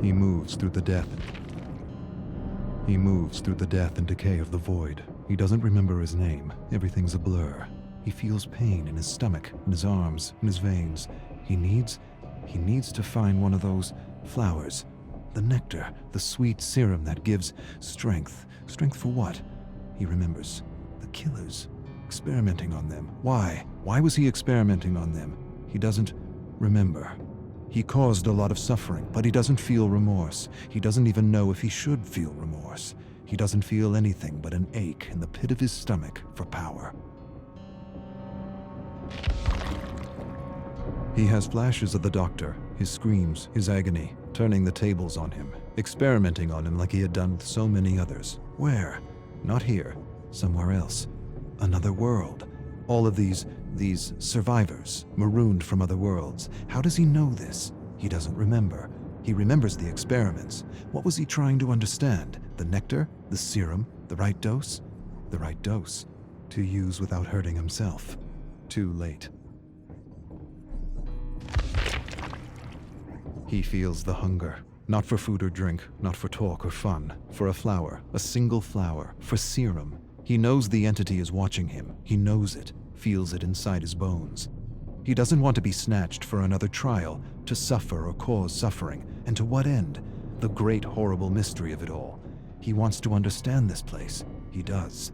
He moves through the death. He moves through the death and decay of the void. He doesn't remember his name. Everything's a blur. He feels pain in his stomach, in his arms, in his veins. He needs to find one of those flowers. The nectar, the sweet serum that gives strength. Strength for what? He remembers. The killers. Experimenting on them. Why? Why was he experimenting on them? He doesn't remember. He caused a lot of suffering, but he doesn't feel remorse. He doesn't even know if he should feel remorse. He doesn't feel anything but an ache in the pit of his stomach for power. He has flashes of the doctor, his screams, his agony, turning the tables on him, experimenting on him like he had done with so many others. Where? Not here. Somewhere else. Another world. All of these survivors, marooned from other worlds. How does he know this? He doesn't remember. He remembers the experiments. What was he trying to understand? The nectar? The serum? The right dose? The right dose. To use without hurting himself. Too late. He feels the hunger. Not for food or drink, not for talk or fun. For a flower, a single flower, for serum. He knows the entity is watching him. He knows it, feels it inside his bones. He doesn't want to be snatched for another trial, to suffer or cause suffering. And to what end? The great horrible mystery of it all. He wants to understand this place. He does.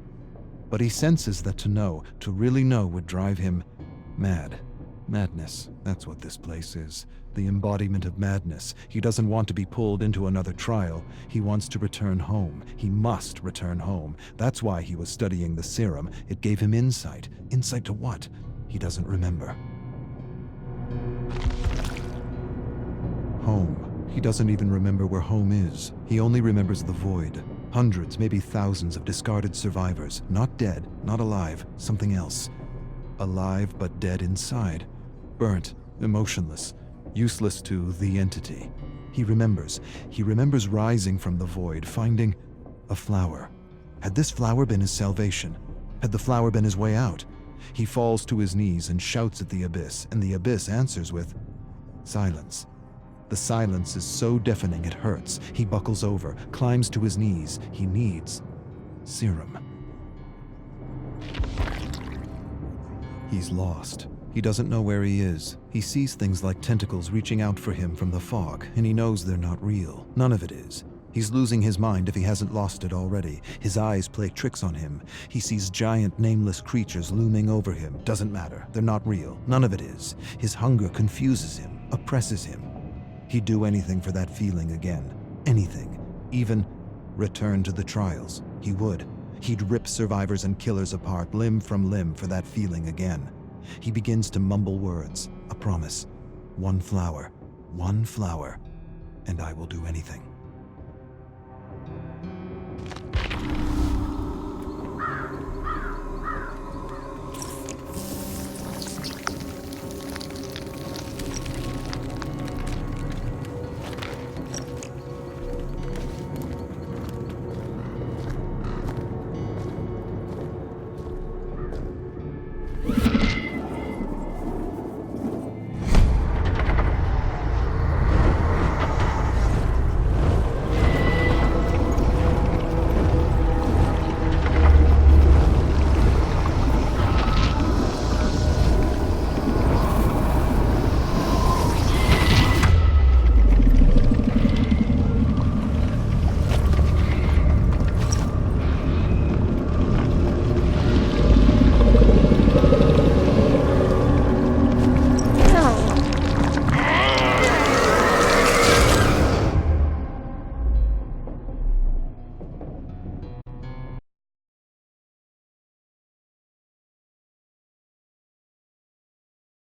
But he senses that to know, to really know, would drive him mad. Madness, that's what this place is. The embodiment of madness. He doesn't want to be pulled into another trial. He wants to return home. He must return home. That's why he was studying the serum. It gave him insight. Insight to what? He doesn't remember. Home. He doesn't even remember where home is. He only remembers the void. Hundreds, maybe thousands of discarded survivors. Not dead, not alive, something else. Alive but dead inside. Burnt, emotionless. Useless to the entity. He remembers rising from the void, finding a flower. Had this flower been his salvation? Had the flower been his way out? He falls to his knees and shouts at the abyss, and the abyss answers with silence. The silence is so deafening it hurts. He buckles over, climbs to his knees. He needs serum. He's lost. He doesn't know where he is. He sees things like tentacles reaching out for him from the fog, and he knows they're not real. None of it is. He's losing his mind if he hasn't lost it already. His eyes play tricks on him. He sees giant, nameless creatures looming over him. Doesn't matter. They're not real. None of it is. His hunger confuses him, oppresses him. He'd do anything for that feeling again. Anything. Even return to the trials. He would. He'd rip survivors and killers apart, limb from limb, for that feeling again. He begins to mumble words, a promise. One flower, and I will do anything.